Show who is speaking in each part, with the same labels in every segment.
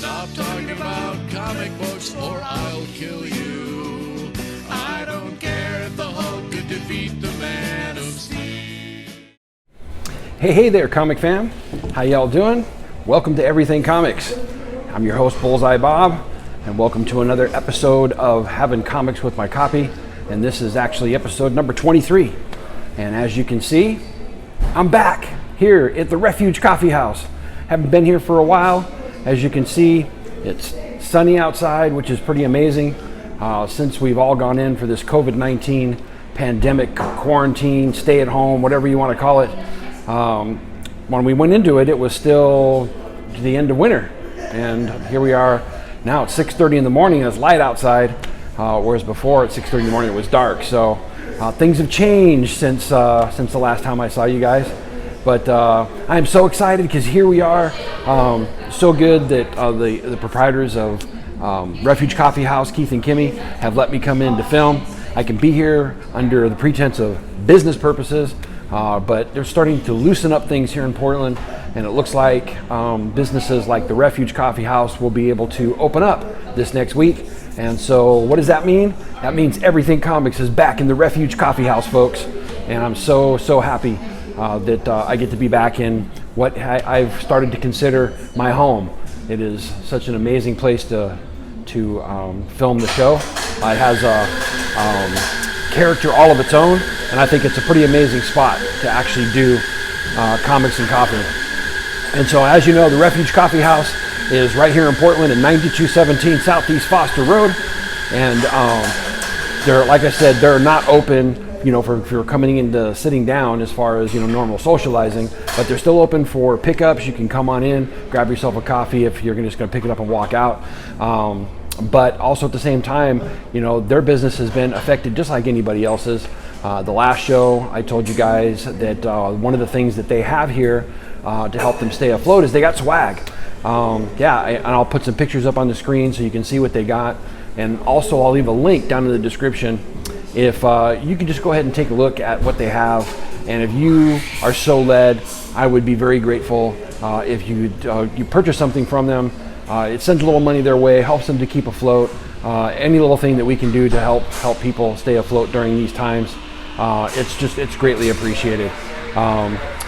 Speaker 1: Stop talking about comic books or I'll kill you. I don't care if the Hulk could defeat the Man of Steel.
Speaker 2: Hey there, comic fam. How y'all doing? Welcome to Everything Comics. I'm your host, Bullseye Bob, and welcome to another episode of Having Comics with My Copy. And this is actually episode number 23. And as you can see, I'm back here at the Refuge Coffee House. Haven't been here for a while. As you can see, it's sunny outside, which is pretty amazing. Since we've all gone in for this COVID-19 pandemic, quarantine, stay at home, whatever you want to call it. When we went into it, it was still the end of winter. And here we are now at 6:30 in the morning and it's light outside, whereas before at 6:30 in the morning it was dark. So things have changed since the last time I saw you guys. But I'm so excited because here we are. So good that the proprietors of Refuge Coffee House, Keith and Kimmy, have let me come in to film. I can be here under the pretense of business purposes, but they're starting to loosen up things here in Portland, and it looks like businesses like the Refuge Coffee House will be able to open up this next week. And so what does that mean? That means Everything Comics is back in the Refuge Coffee House, folks. And I'm so happy that I get to be back in what I've started to consider my home. It is such an amazing place to film the show. It has a character all of its own, and I think it's a pretty amazing spot to actually do comics and coffee. And so, as you know, the Refuge Coffee House is right here in Portland at 9217 Southeast Foster Road, and they're, like I said, they're not open, you know, if you're coming into sitting down as far as, you know, normal socializing, but they're still open for pickups. You can come on in, grab yourself a coffee if you're just going to pick it up and walk out. But also at the same time, you know, their business has been affected just like anybody else's. The last show I told you guys that one of the things that they have here to help them stay afloat is they got swag. And I'll put some pictures up on the screen so you can see what they got. And also I'll leave a link down in the description. If you could just go ahead and take a look at what they have, and if you are so led, I would be very grateful if you purchase something from them. It sends a little money their way, helps them to keep afloat. Any little thing that we can do to help people stay afloat during these times, it's greatly appreciated.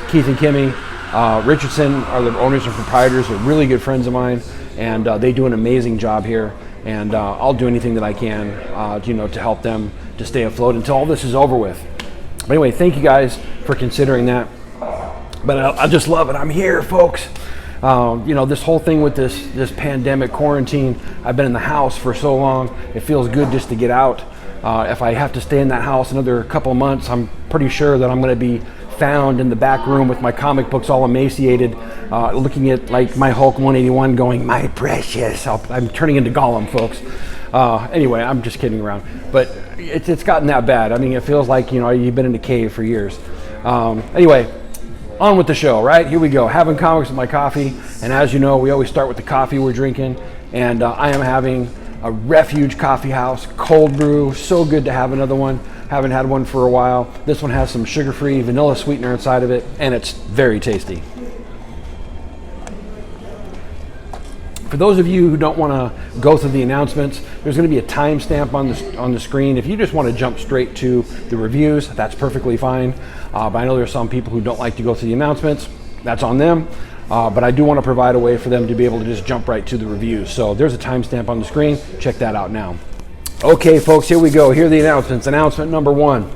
Speaker 2: Keith and Kimmy Richardson are the owners and proprietors. They're really good friends of mine, and they do an amazing job here. And I'll do anything that I can, to help them to stay afloat until all this is over with. But anyway, thank you guys for considering that. But I just love it. I'm here, folks. This whole thing with this pandemic quarantine, I've been in the house for so long. It feels good just to get out. If I have to stay in that house another couple of months, I'm pretty sure that I'm going to be found in the back room with my comic books all emaciated, looking at like my Hulk 181 going, my precious. I'm turning into Gollum, folks. Anyway, I'm just kidding around, but it's gotten that bad. I mean, it feels like, you've been in a cave for years. Anyway, on with the show, right? Here we go, having comics with my coffee. And as you know, we always start with the coffee we're drinking. And I am having a Refuge Coffee House cold brew. So good to have another one. Haven't had one for a while. This one has some sugar-free vanilla sweetener inside of it, and it's very tasty. For those of you who don't want to go through the announcements, there's going to be a timestamp on the screen. If you just want to jump straight to the reviews, that's perfectly fine. But I know there's some people who don't like to go through the announcements. That's on them. But I do want to provide a way for them to be able to just jump right to the reviews. So there's a timestamp on the screen. Check that out now. Okay, folks, here we go. Here are the announcements. Announcement number one.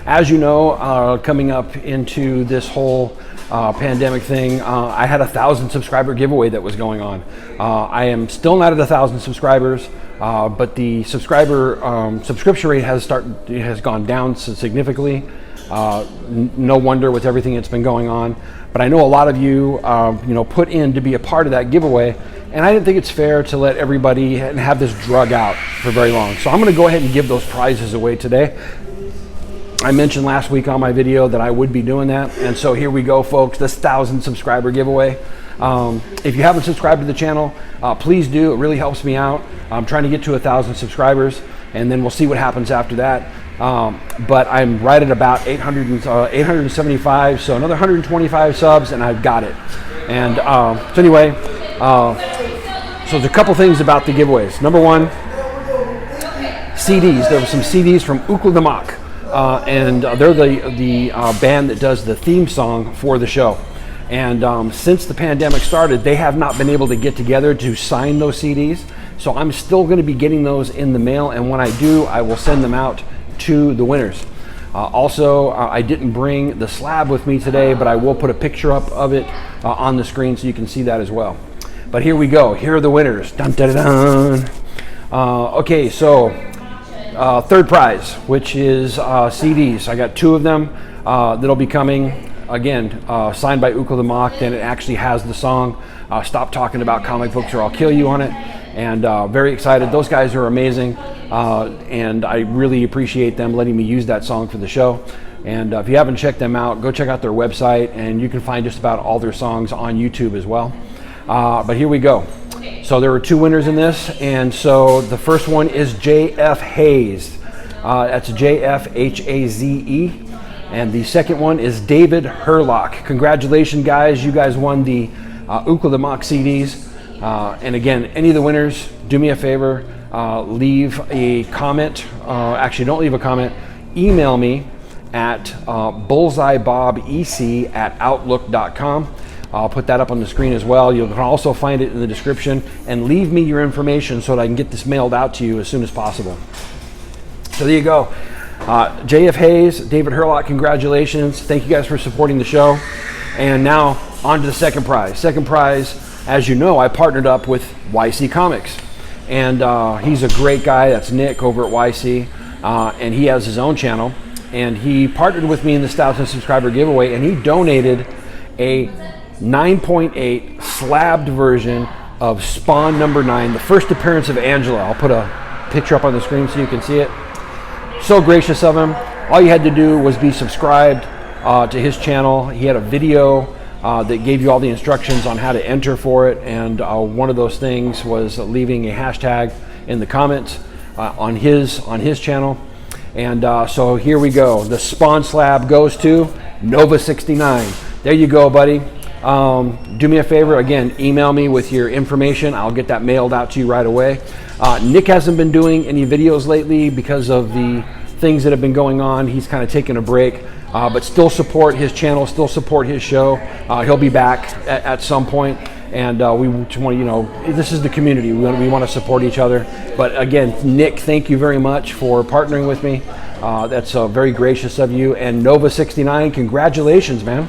Speaker 2: As you know, coming up into this whole pandemic thing, I had a 1,000 subscriber giveaway that was going on. I am still not at 1,000 subscribers, but the subscription rate has gone down significantly. No wonder with everything that's been going on. But I know a lot of you, put in to be a part of that giveaway, and I didn't think it's fair to let everybody have this drug out for very long. So I'm going to go ahead and give those prizes away today. I mentioned last week on my video that I would be doing that, and so here we go, folks, this 1,000 subscriber giveaway. If you haven't subscribed to the channel, please do. It really helps me out. I'm trying to get to 1,000 subscribers, and then we'll see what happens after that. But I'm right at about 875, so another 125 subs, and I've got it. And so anyway, So there's a couple things about the giveaways. Number one, CDs. There were some CDs from Hurlock, and they're the band that does the theme song for the show. And since the pandemic started, they have not been able to get together to sign those CDs. So I'm still going to be getting those in the mail, and when I do, I will send them out to the winners. Also, I didn't bring the slab with me today, but I will put a picture up of it on the screen so you can see that as well. But here we go. Here are the winners. Dun, dun, dun, dun. Okay, so third prize, which is CDs. I got 2 of them that'll be coming. Again, signed by Hurlock, and it actually has the song "Stop Talking About Comic Books or I'll Kill You" on it. And very excited. Those guys are amazing, and I really appreciate them letting me use that song for the show. And if you haven't checked them out, go check out their website, and you can find just about all their songs on YouTube as well. But here we go. So there were 2 winners in this, and so the first one is Jfhaze. That's Jfhaze. And the second one is David Hurlock. Congratulations, guys. You guys won the Hurlock CDs. And again, any of the winners, do me a favor, leave a comment. Actually, don't leave a comment. Email me at bullseyebobec@outlook.com. I'll put that up on the screen as well. You can also find it in the description, and leave me your information so that I can get this mailed out to you as soon as possible. So there you go. Jfhaze, David Hurlock, congratulations. Thank you guys for supporting the show. And now on to the second prize. Second prize, as you know, I partnered up with YC Comics. And he's a great guy. That's Nick over at YC. And he has his own channel. And he partnered with me in this 1,000 subscriber giveaway, and he donated a 9.8 slabbed version of Spawn number 9, the first appearance of Angela. I'll put a picture up on the screen so you can see it. So gracious of him. All you had to do was be subscribed to his channel. He had a video that gave you all the instructions on how to enter for it, and one of those things was leaving a hashtag in the comments on his channel. And so here we go. The Spawn slab goes to Nova69. There you go, buddy. Do me a favor, again, email me with your information. I'll get that mailed out to you right away. Nick hasn't been doing any videos lately because of the things that have been going on. He's kind of taken a break, but still support his channel, still support his show. He'll be back at some point, and we want, you know, this is the community. We want to support each other. But again, Nick, thank you very much for partnering with me. That's very gracious of you. And Nova69, congratulations, man.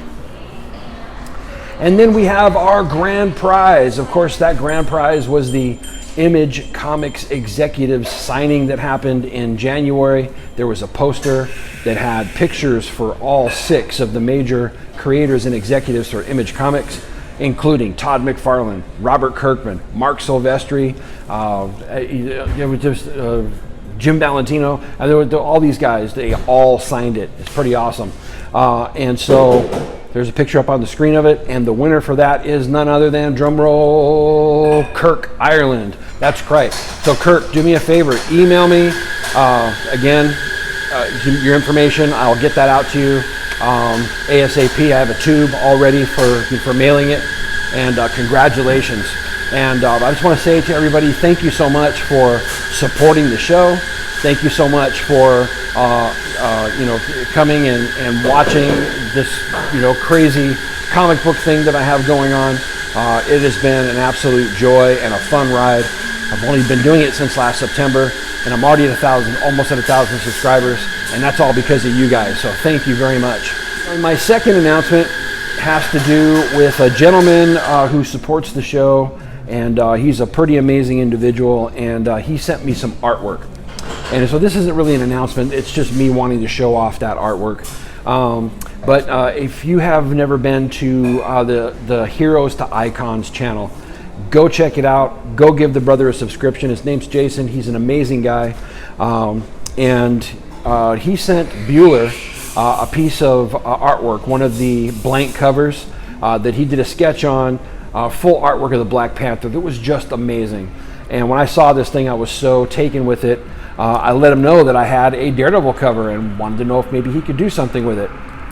Speaker 2: And then we have our grand prize. Of course, that grand prize was the Image Comics executives signing that happened in January. There was a poster that had pictures for all 6 of the major creators and executives for Image Comics, including Todd McFarlane, Robert Kirkman, Mark Silvestri, Jim Valentino. All these guys, they all signed it. It's pretty awesome. And so there's a picture up on the screen of it, and the winner for that is none other than, drumroll, Kirk, Ireland. That's right. So Kirk, do me a favor, email me, again, your information. I'll get that out to you ASAP. I have a tube all ready for mailing it, and congratulations. And I just want to say to everybody, thank you so much for supporting the show. Thank you so much for coming and watching this crazy comic book thing that I have going on. It has been an absolute joy and a fun ride. I've only been doing it since last September, and I'm already at almost at 1,000 subscribers, and that's all because of you guys. So thank you very much. My second announcement has to do with a gentleman who supports the show, and he's a pretty amazing individual, and he sent me some artwork. And so this isn't really an announcement, it's just me wanting to show off that artwork. But if you have never been to the Heroes to Icons channel, go check it out. Go give the brother a subscription. His name's Jason. He's an amazing guy. And he sent Bueller a piece of artwork, one of the blank covers that he did a sketch on, full artwork of the Black Panther. That was just amazing. And when I saw this thing, I was so taken with it. I let him know that I had a Daredevil cover and wanted to know if maybe he could do something with it.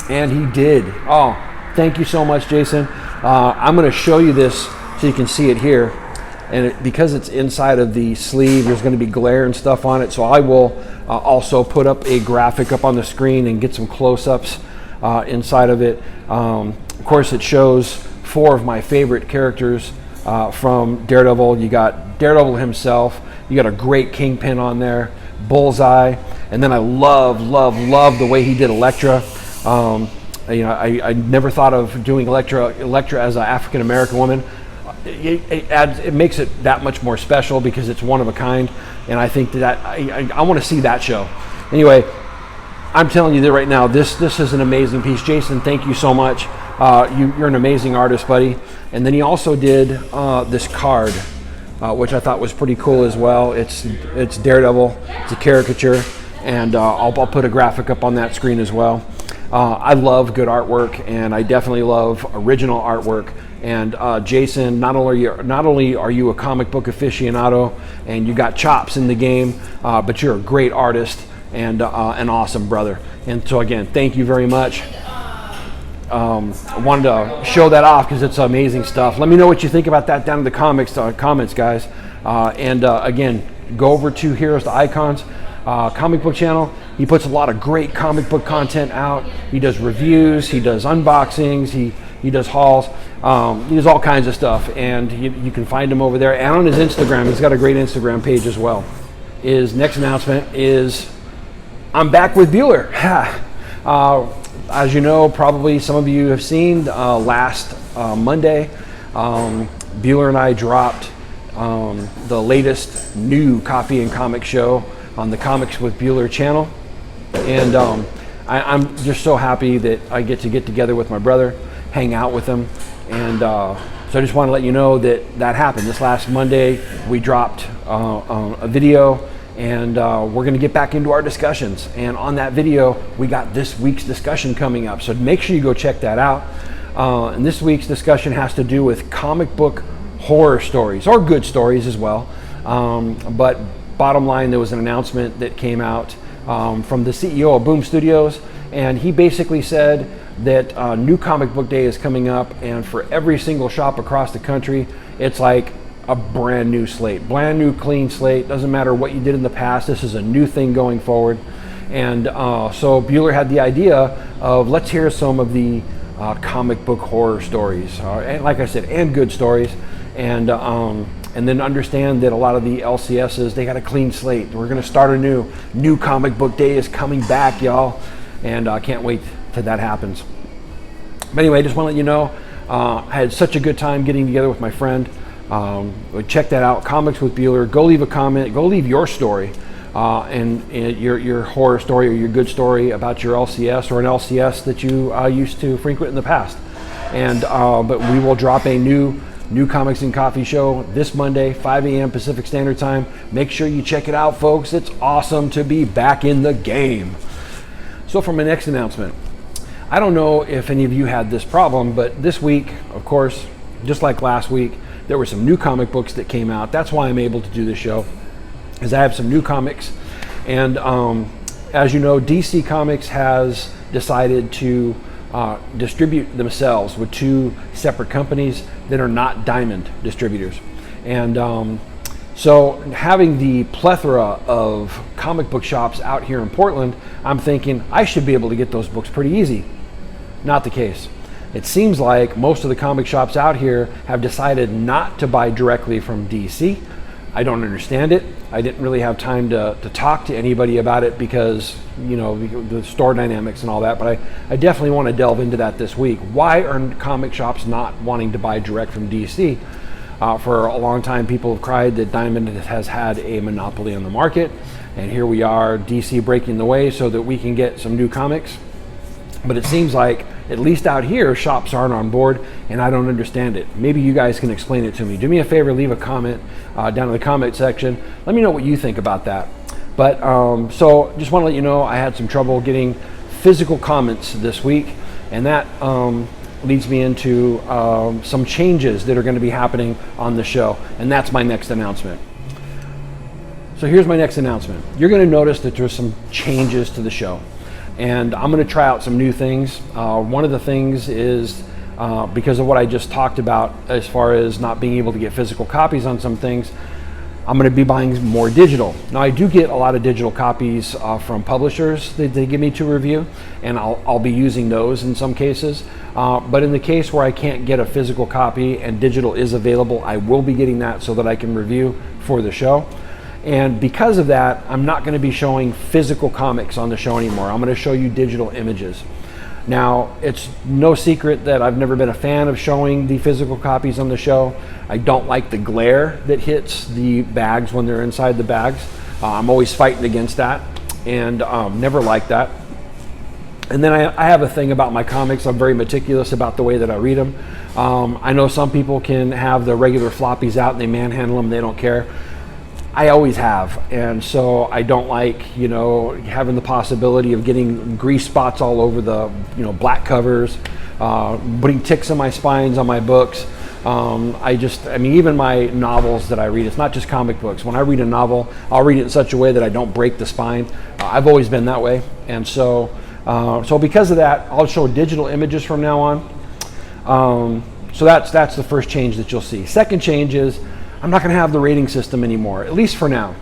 Speaker 2: And he did. Oh, thank you so much, Jason. I'm going to show you this so you can see it here. and because it's inside of the sleeve, there's going to be glare and stuff on it. So I will also put up a graphic up on the screen and get some close-ups inside of it. Of course, it shows 4 of my favorite characters from Daredevil. You got Daredevil himself. You got a great Kingpin on there, Bullseye, and then I love the way he did Elektra. I never thought of doing Elektra as an African American woman. It makes it that much more special because it's one of a kind, and I think that I want to see that show. Anyway, I'm telling you that right now, this is an amazing piece. Jason, thank you so much. You're an amazing artist, buddy. And then he also did this card, which I thought was pretty cool as well. It's Daredevil. It's a caricature, and I'll put a graphic up on that screen as well. I love good artwork, and I definitely love original artwork. And Jason, not only are you a comic book aficionado and you got chops in the game, but you're a great artist and an awesome brother. And so again, thank you very much. I wanted to show that off because it's amazing stuff. Let me know what you think about that down in the comments, guys. Again, go over to Heroes to Icons comic book channel. He puts a lot of great comic book content out. He does reviews, he does unboxings, he does hauls, he does all kinds of stuff, and you can find him over there. And on his Instagram, he's got a great Instagram page as well. His next announcement is, I'm back with Bueller. As you know, probably some of you have seen, last Monday, Bueller and I dropped the latest new coffee and comic show on the Comics with Bueller channel. And I'm just so happy that I get together with my brother, hang out with him. And so I just want to let you know that happened. This last Monday, we dropped a video, and we're going to get back into our discussions. And on that video, we got this week's discussion coming up. So make sure you go check that out. And this week's discussion has to do with comic book horror stories, or good stories as well. But bottom line, there was an announcement that came out from the CEO of Boom Studios, and he basically said that New Comic Book Day is coming up, and for every single shop across the country, it's like a brand new slate, brand new clean slate. Doesn't matter what you did in the past, this is a new thing going forward. And so Bueller had the idea of, let's hear some of the comic book horror stories, and like I said, and good stories, and then understand that a lot of the LCSs, they got a clean slate. We're going to start anew. New Comic Book Day is coming back, y'all, and I can't wait till that happens. But anyway, I just want to let you know, I had such a good time getting together with my friend. Check that out, Comics with Bueller. Go leave a comment. Go leave your story, and your horror story or your good story about your LCS or an LCS that you used to frequent in the past. And but we will drop a new Comics and Coffee show this Monday, 5 a.m. Pacific Standard Time. Make sure you check it out, folks. It's awesome to be back in the game. So for my next announcement, I don't know if any of you had this problem, but this week, of course, just like last week, there were some new comic books that came out. That's why I'm able to do this show, is I have some new comics. And as you know, DC Comics has decided to distribute themselves with 2 separate companies that are not Diamond distributors. And so having the plethora of comic book shops out here in Portland, I'm thinking I should be able to get those books pretty easy. Not the case. It seems like most of the comic shops out here have decided not to buy directly from DC. I don't understand it. I didn't really have time to talk to anybody about it because, you know, the store dynamics and all that, but I definitely want to delve into that this week. Why are comic shops not wanting to buy direct from DC? For a long time, people have cried that Diamond has had a monopoly on the market, and here we are, DC breaking the way so that we can get some new comics. But it seems like, at least out here, shops aren't on board, and I don't understand it. Maybe you guys can explain it to me. Do me a favor, leave a comment down in the comment section. Let me know what you think about that. But so just want to let you know I had some trouble getting physical comments this week, and that leads me into some changes that are going to be happening on the show, and that's my next announcement. So here's my next announcement. You're going to notice that there's some changes to the show, and I'm going to try out some new things. One of the things is because of what I just talked about as far as not being able to get physical copies on some things. I'm going to be buying more digital. Now, I do get a lot of digital copies from publishers that they give me to review, and I'll be using those in some cases. But in the case where I can't get a physical copy and digital is available, I will be getting that so that I can review for the show. And because of that, I'm not going to be showing physical comics on the show anymore. I'm going to show you digital images. Now, it's no secret that I've never been a fan of showing the physical copies on the show. I don't like the glare that hits the bags when they're inside the bags. I'm always fighting against that, and never liked that. And then I have a thing about my comics. I'm very meticulous about the way that I read them. I know some people can have the regular floppies out and they manhandle them, they don't care. I always have, and so I don't like, having the possibility of getting grease spots all over the, black covers, putting ticks on my spines on my books. Even my novels that I read, it's not just comic books. When I read a novel, I'll read it in such a way that I don't break the spine. I've always been that way, and so because of that, I'll show digital images from now on. So that's the first change that you'll see. Second change is I'm not going to have the rating system anymore, at least for now.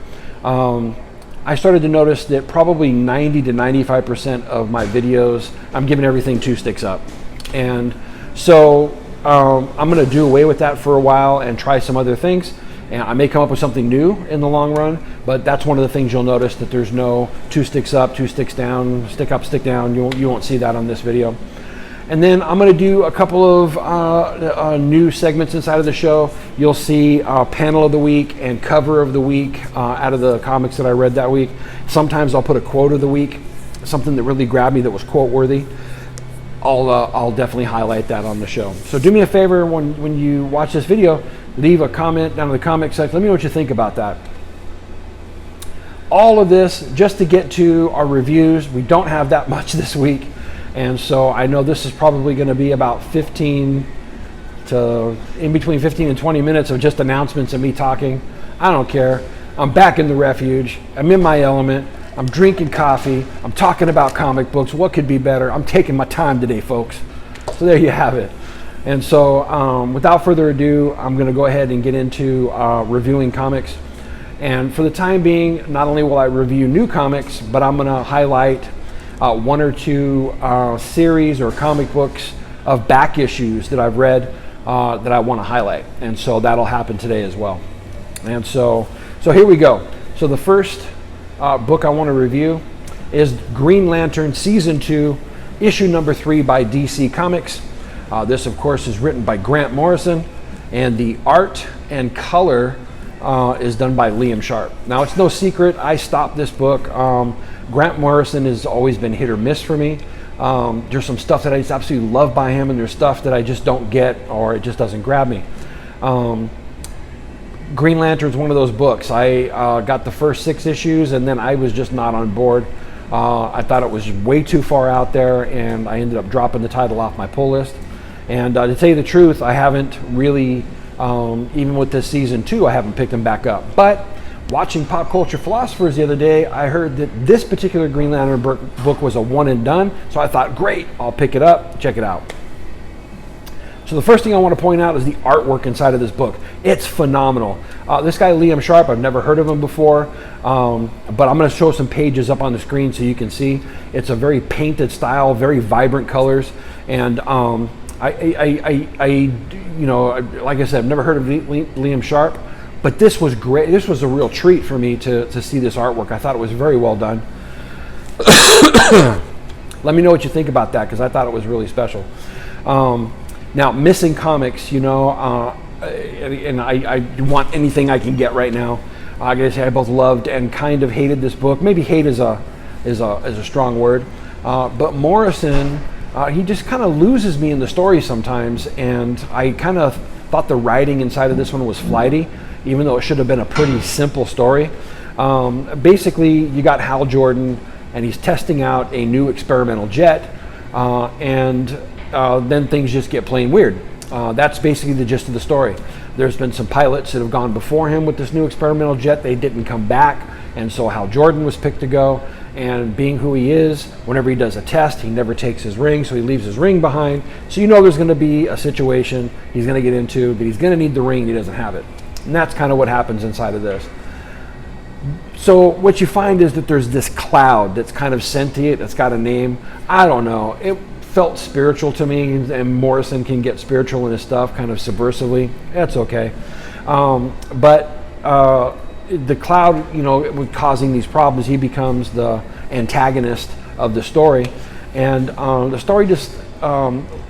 Speaker 2: I started to notice that probably 90 to 95% of my videos, I'm giving everything 2 sticks up. And so I'm going to do away with that for a while and try some other things. And I may come up with something new in the long run, but that's one of the things you'll notice, that there's no 2 sticks up, 2 sticks down, stick up, stick down. You won't see that on this video. And then I'm going to do a couple of new segments inside of the show. You'll see panel of the week and cover of the week out of the comics that I read that week. Sometimes I'll put a quote of the week, something that really grabbed me that was quote worthy. I'll definitely highlight that on the show. So do me a favor when you watch this video, leave a comment down in the comment section. Let me know what you think about that. All of this just to get to our reviews. We don't have that much this week. And so I know this is probably going to be about in between 15 and 20 minutes of just announcements and me talking. I don't care. I'm back in the Refuge. I'm in my element. I'm drinking coffee. I'm talking about comic books. What could be better? I'm taking my time today, folks. So there you have it. And so without further ado, I'm going to go ahead and get into reviewing comics. And for the time being, not only will I review new comics, but I'm going to highlight 1 or 2 series or comic books of back issues that I've read that I want to highlight. And so that'll happen today as well. And so here we go. So the first book I want to review is Green Lantern Season 2, issue number 3 by DC Comics. This, of course, is written by Grant Morrison, and the art and color is done by Liam Sharp. Now, it's no secret, I stopped this book. Grant Morrison has always been hit or miss for me. There's some stuff that I just absolutely love by him, and there's stuff that I just don't get, or it just doesn't grab me. Green Lantern's one of those books. I got the first 6 issues, and then I was just not on board. I thought it was way too far out there, and I ended up dropping the title off my pull list. And to tell you the truth, I haven't really, even with this season 2, I haven't picked them back up. But watching Pop Culture Philosophers the other day, I heard that this particular Green Lantern book was a one and done. So I thought, great, I'll pick it up, check it out. So the first thing I want to point out is the artwork inside of this book. It's phenomenal. This guy, Liam Sharp, I've never heard of him before, but I'm going to show some pages up on the screen so you can see. It's a very painted style, very vibrant colors, and like I said, I've never heard of Liam Sharp. But this was great. This was a real treat for me to see this artwork. I thought it was very well done. Let me know what you think about that, because I thought it was really special. Now, Missing Comics, and I want anything I can get right now. I gotta say, I both loved and kind of hated this book. Maybe hate is a strong word. But Morrison, he just kind of loses me in the story sometimes, and I kind of thought the writing inside of this one was flighty, even though it should have been a pretty simple story. Basically, you got Hal Jordan, and he's testing out a new experimental jet, and then things just get plain weird. That's basically the gist of the story. There's been some pilots that have gone before him with this new experimental jet. They didn't come back, and so Hal Jordan was picked to go. and being who he is, whenever he does a test, he never takes his ring, so he leaves his ring behind. So you know there's going to be a situation he's going to get into, but he's going to need the ring, and he doesn't have it. And that's kind of what happens inside of this. So what you find is that there's this cloud that's kind of sentient, that's got a name. I don't know. It felt spiritual to me, and Morrison can get spiritual in his stuff kind of subversively. That's okay. But the cloud, you know, causing these problems, he becomes the antagonist of the story. And the story just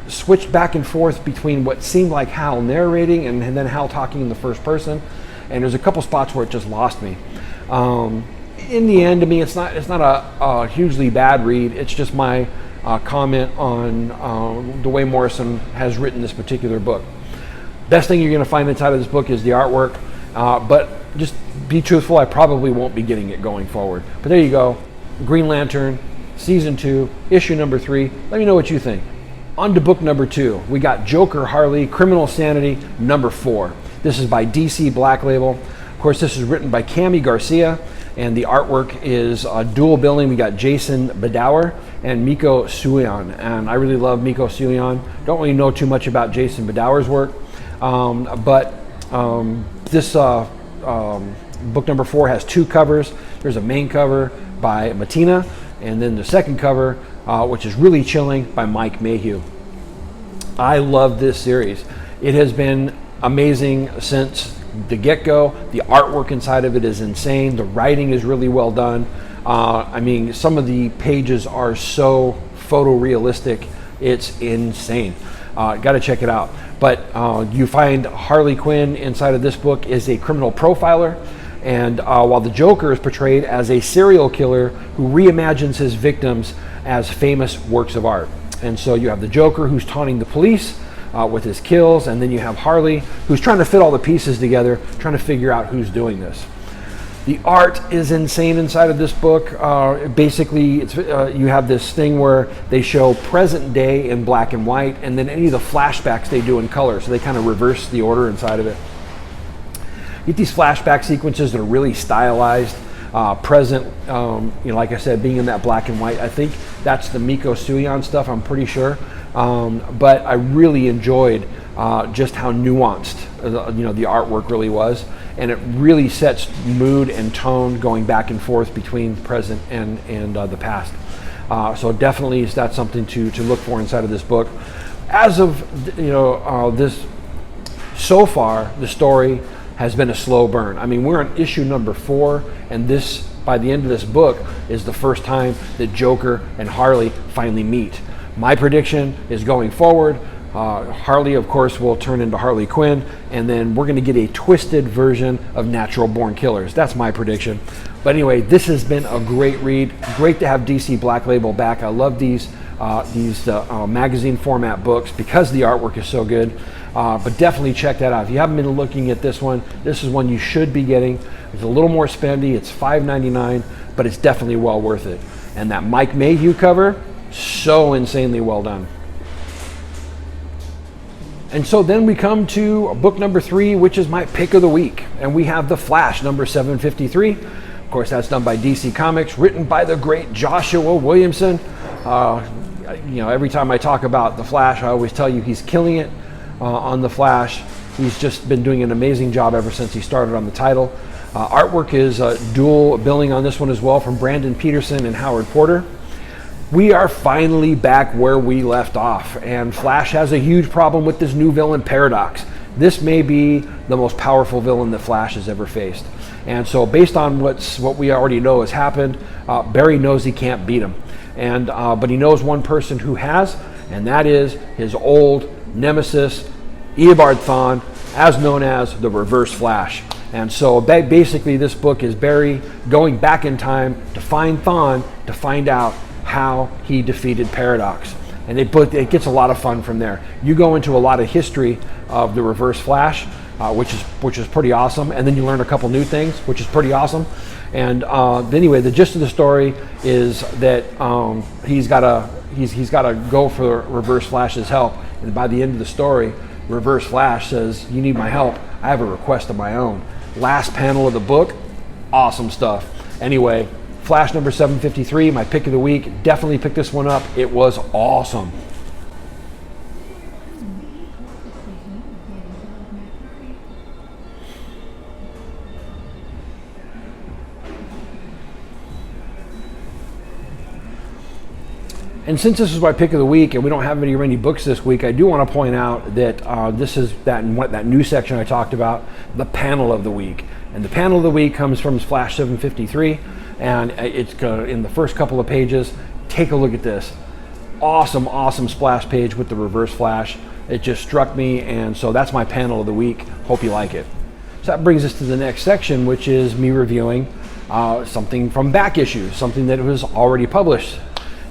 Speaker 2: switched back and forth between what seemed like Hal narrating and then Hal talking in the first person. And there's a couple spots where it just lost me. In the end, to me, it's not a hugely bad read. It's just my comment on the way Morrison has written this particular book. Best thing you're going to find inside of this book is the artwork, but just be truthful, I probably won't be getting it going forward. But there you go, Green Lantern, Season 2, Issue number 3. Let me know what you think. On to book number 2. We got Joker Harley, Criminal Sanity, number 4. This is by DC Black Label. Of course, this is written by Cami Garcia, and the artwork is dual billing. We got Jason Bedower and Miko Sulian, and I really love Miko Sulian. Don't really know too much about Jason Bedower's work, but this book number 4 has 2 covers. There's a main cover by Matina, and then the second cover, which is really chilling, by Mike Mayhew. I love this series. It has been amazing since the get-go. The artwork inside of it is insane. The writing is really well done. I mean, some of the pages are so photorealistic, it's insane. Got to check it out. But you find Harley Quinn inside of this book is a criminal profiler, and while the Joker is portrayed as a serial killer who reimagines his victims as famous works of art. And so you have the Joker who's taunting the police with his kills, and then you have Harley who's trying to fit all the pieces together, trying to figure out who's doing this. The art is insane inside of this book. Basically, it's, you have this thing where they show present day in black and white, and then any of the flashbacks they do in color, so they kind of reverse the order inside of it. You get these flashback sequences that are really stylized. Present, you know, like I said, being in that black and white. I think that's the Miko Sulian stuff, I'm pretty sure. But I really enjoyed just how nuanced you know, the artwork really was, and it really sets mood and tone going back and forth between the present and the past. So definitely that's something to look for inside of this book. As of this, so far the story has been a slow burn. I mean, we're on issue number 4, and this, by the end of this book, is the first time that Joker and Harley finally meet. My prediction is going forward, Harley, of course, will turn into Harley Quinn, and then we're going to get a twisted version of Natural Born Killers. That's my prediction. But anyway, this has been a great read. Great to have DC Black Label back. I love these magazine format books because the artwork is so good. But definitely check that out. If you haven't been looking at this one, this is one you should be getting. It's a little more spendy. It's $5.99, but it's definitely well worth it. And that Mike Mayhew cover, so insanely well done. And so then we come to book number 3, which is my pick of the week. And we have The Flash, number 753. Of course, that's done by DC Comics, written by the great Joshua Williamson. Every time I talk about The Flash, I always tell you he's killing it on The Flash. He's just been doing an amazing job ever since he started on the title. Artwork is dual billing on this one as well, from Brandon Peterson and Howard Porter. We are finally back where we left off, and Flash has a huge problem with this new villain, Paradox. This may be the most powerful villain that Flash has ever faced. And so based on what we already know has happened, Barry knows he can't beat him. But he knows one person who has, and that is his old nemesis, Eobard Thawne, as known as the Reverse Flash. And so basically this book is Barry going back in time to find Thawne to find out how he defeated Paradox. And it gets a lot of fun from there. You go into a lot of history of the Reverse Flash, which is pretty awesome, and then you learn a couple new things, which is pretty awesome. And anyway, the gist of the story is that he's got to go for Reverse Flash's help. And by the end of the story, Reverse Flash says, "You need my help. I have a request of my own." Last panel of the book, awesome stuff. Anyway, Flash number 753, my pick of the week. Definitely pick this one up. It was awesome. And since this is my pick of the week and we don't have any books this week, I do want to point out that this is that new section I talked about, the panel of the week. And the panel of the week comes from Flash 753, and it's in the first couple of pages. Take a look at this. Awesome, awesome splash page with the reverse flash. It just struck me, and so that's my panel of the week. Hope you like it. So that brings us to the next section, which is me reviewing something from back issues, something that was already published.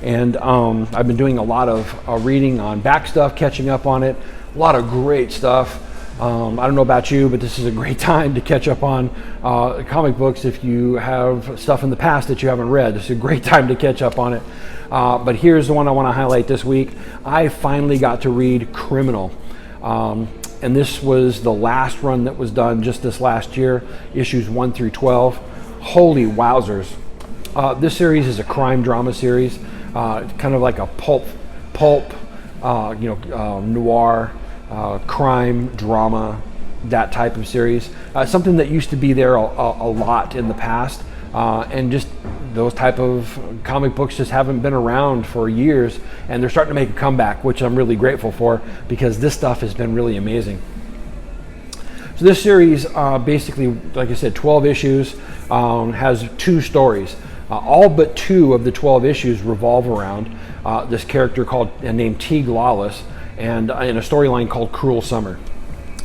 Speaker 2: And I've been doing a lot of reading on back stuff, catching up on it. A lot of great stuff. I don't know about you, but this is a great time to catch up on comic books if you have stuff in the past that you haven't read. This is a great time to catch up on it. But here's the one I want to highlight this week. I finally got to read Criminal. And this was the last run that was done just this last year, issues 1 through 12. Holy wowzers. This series is a crime drama series. Kind of like a pulp, noir, crime drama, that type of series. Something that used to be there a lot in the past, and just those type of comic books just haven't been around for years, and they're starting to make a comeback, which I'm really grateful for because this stuff has been really amazing. So this series, basically, like I said, 12 issues, has 2 stories. All but 2 of the 12 issues revolve around this character named Teague Lawless, and in a storyline called Cruel Summer.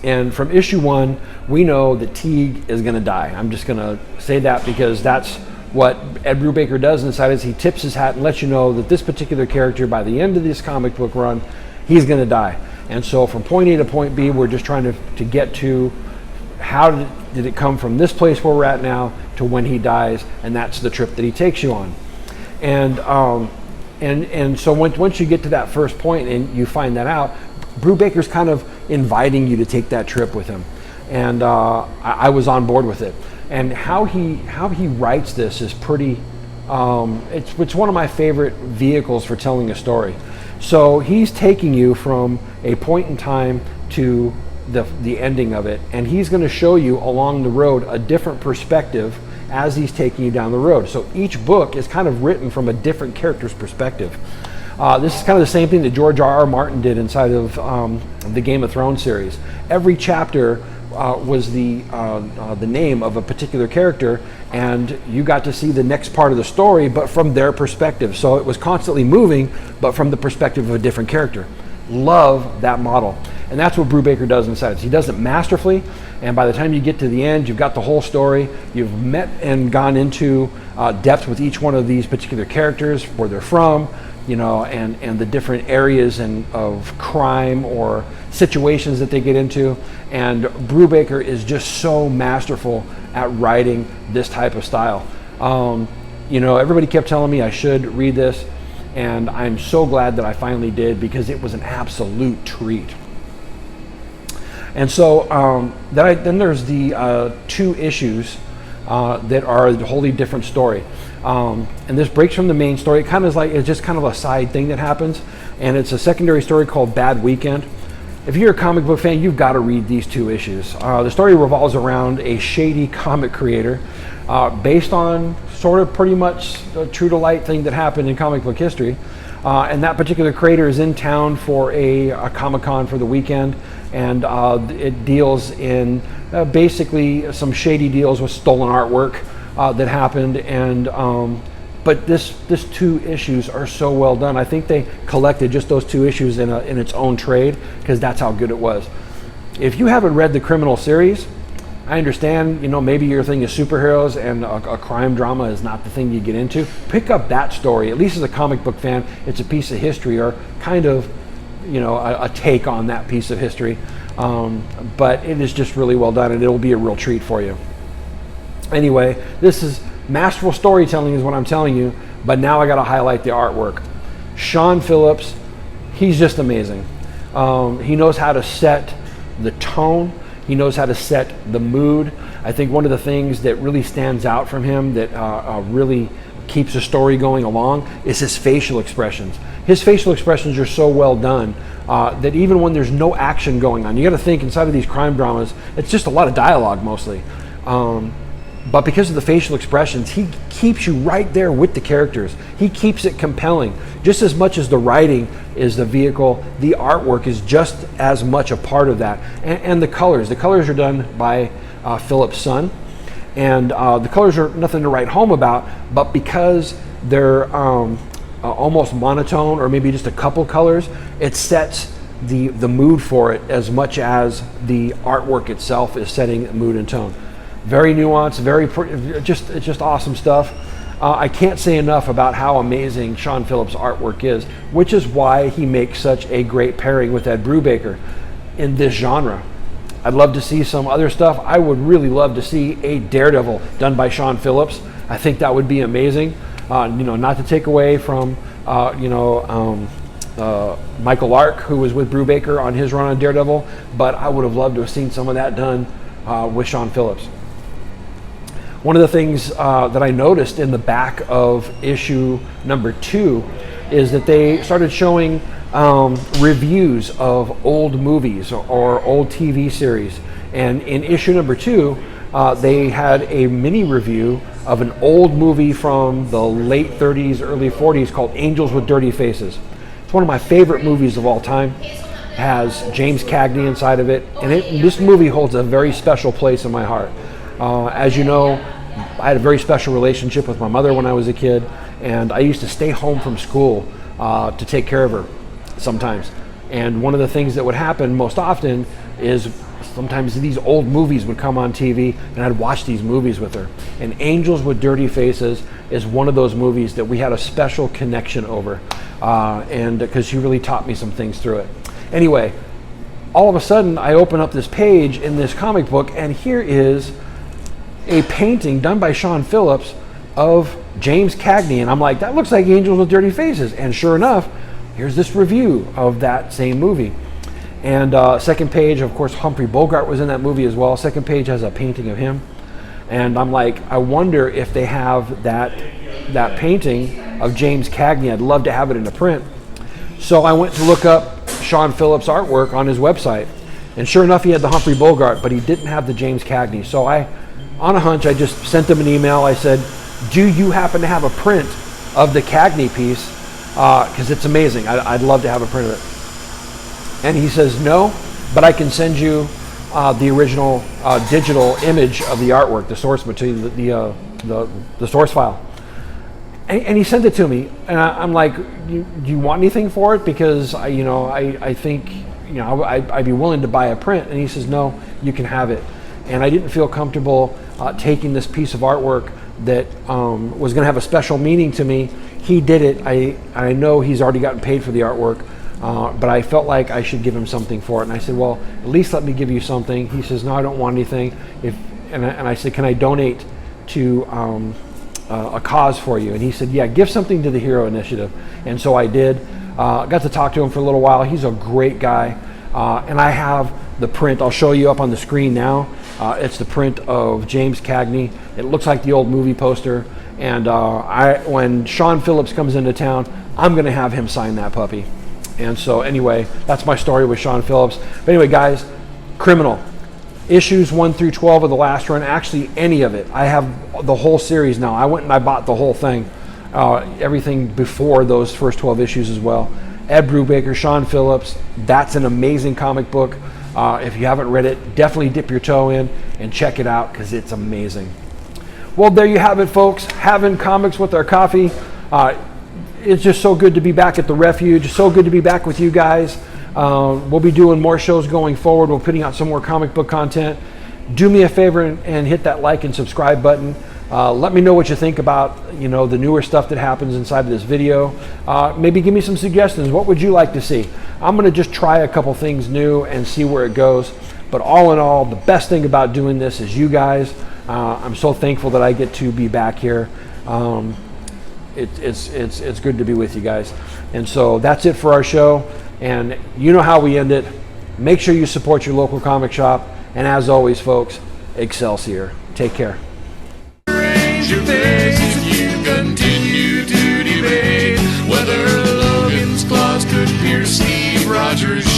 Speaker 2: And from issue 1, we know that Teague is going to die. I'm just going to say that because that's what Ed Brubaker does inside is he tips his hat and lets you know that this particular character, by the end of this comic book run, he's going to die. And so from point A to point B, we're just trying to get to how did it come from this place where we're at now to when he dies, and that's the trip that he takes you on. And so once you get to that first point and you find that out, Brubaker's kind of inviting you to take that trip with him, and I was on board with it. And how he writes this is pretty. It's one of my favorite vehicles for telling a story. So he's taking you from a point in time to the ending of it, and he's going to show you along the road a different perspective as he's taking you down the road. So each book is kind of written from a different character's perspective. This is kind of the same thing that George R.R. Martin did inside of the Game of Thrones series. Every chapter was the name of a particular character, and you got to see the next part of the story, but from their perspective. So it was constantly moving, but from the perspective of a different character. Love that model. And that's what Brubaker does inside. He does it masterfully, and by the time you get to the end, you've got the whole story. You've met and gone into depth with each one of these particular characters, where they're from, and the different areas of crime or situations that they get into. And Brubaker is just so masterful at writing this type of style. Everybody kept telling me I should read this, and I'm so glad that I finally did because it was an absolute treat. And so then there's the 2 issues that are a wholly different story. And this breaks from the main story. It's just kind of a side thing that happens, and it's a secondary story called Bad Weekend. If you're a comic book fan, you've got to read these 2 issues. The story revolves around a shady comic creator based on sort of pretty much a true to life thing that happened in comic book history. And that particular creator is in town for a Comic-Con for the weekend, and it deals in basically some shady deals with stolen artwork that happened. And but this 2 issues are so well done. I think they collected just those 2 issues in its own trade because that's how good it was. If you haven't read the Criminal series, I understand, maybe your thing is superheroes and a crime drama is not the thing you get into. Pick up that story. At least as a comic book fan, it's a piece of history, or kind of, a take on that piece of history. But it is just really well done, and it'll be a real treat for you. Anyway, this is masterful storytelling is what I'm telling you, but now I got to highlight the artwork. Sean Phillips, he's just amazing. He knows how to set the tone. He knows how to set the mood. I think one of the things that really stands out from him that really keeps the story going along is his facial expressions. His facial expressions are so well done that even when there's no action going on, you got to think inside of these crime dramas, it's just a lot of dialogue mostly. But because of the facial expressions, he keeps you right there with the characters. He keeps it compelling. Just as much as the writing is the vehicle, the artwork is just as much a part of that. And the colors. The colors are done by Philip's son. And the colors are nothing to write home about, but because they're almost monotone or maybe just a couple colors, it sets the mood for it as much as the artwork itself is setting mood and tone. Very nuanced, very it's just awesome stuff. I can't say enough about how amazing Sean Phillips' artwork is, which is why he makes such a great pairing with Ed Brubaker in this genre. I'd love to see some other stuff. I would really love to see a Daredevil done by Sean Phillips. I think that would be amazing. Not to take away from Michael Lark, who was with Brubaker on his run on Daredevil, but I would have loved to have seen some of that done with Sean Phillips. One of the things that I noticed in the back of issue number 2 is that they started showing reviews of old movies or old TV series. And in issue number 2, they had a mini review of an old movie from the late 30s, early 40s called Angels with Dirty Faces. It's one of my favorite movies of all time. It has James Cagney inside of it, and this movie holds a very special place in my heart. As you know, I had a very special relationship with my mother when I was a kid, and I used to stay home from school to take care of her sometimes. And one of the things that would happen most often is sometimes these old movies would come on TV, and I'd watch these movies with her. And Angels with Dirty Faces is one of those movies that we had a special connection over, and because she really taught me some things through it. Anyway, all of a sudden I open up this page in this comic book, and here is a painting done by Sean Phillips of James Cagney, and I'm like, that looks like Angels with Dirty Faces. And sure enough, here's this review of that same movie. And second page, of course, Humphrey Bogart was in that movie as well. Second page has a painting of him, and I'm like, I wonder if they have that painting of James Cagney. I'd love to have it in a print. So I went to look up Sean Phillips' artwork on his website, and sure enough, he had the Humphrey Bogart, but he didn't have the James Cagney. So on a hunch, I just sent him an email. I said, do you happen to have a print of the Cagney piece? Because it's amazing. I'd love to have a print of it. And he says, no, but I can send you the original digital image of the artwork, the source material, the source file. And he sent it to me, and I'm like, do you want anything for it? Because I think I'd be willing to buy a print. And he says, no, you can have it. And I didn't feel comfortable taking this piece of artwork that was going to have a special meaning to me. He did it. I know he's already gotten paid for the artwork, but I felt like I should give him something for it. And I said, well, at least let me give you something. He says, no, I don't want anything. And I said, can I donate to a cause for you? And he said, yeah, give something to the Hero Initiative. And so I did. Got to talk to him for a little while. He's a great guy. And I have the print. I'll show you up on the screen now. It's the print of James Cagney. It looks like the old movie poster. And when Sean Phillips comes into town, I'm going to have him sign that puppy. And so anyway, that's my story with Sean Phillips. But anyway, guys, Criminal. Issues 1 through 12 of the last run, actually any of it. I have the whole series now. I went and I bought the whole thing. Everything before those first 12 issues as well. Ed Brubaker, Sean Phillips. That's an amazing comic book. If you haven't read it, definitely dip your toe in and check it out because it's amazing. Well, there you have it, folks. Having comics with our coffee. It's just so good to be back at the Refuge. So good to be back with you guys. We'll be doing more shows going forward. We're putting out some more comic book content. Do me a favor and hit that like and subscribe button. Let me know what you think about the newer stuff that happens inside of this video. Maybe give me some suggestions. What would you like to see? I'm going to just try a couple things new and see where it goes. But all in all, the best thing about doing this is you guys. I'm so thankful that I get to be back here. It's good to be with you guys. And so that's it for our show. And you know how we end it. Make sure you support your local comic shop. And as always, folks, Excelsior. Take care.
Speaker 1: Raise your face if you continue to debate whether Logan's claws could pierce Steve Rogers'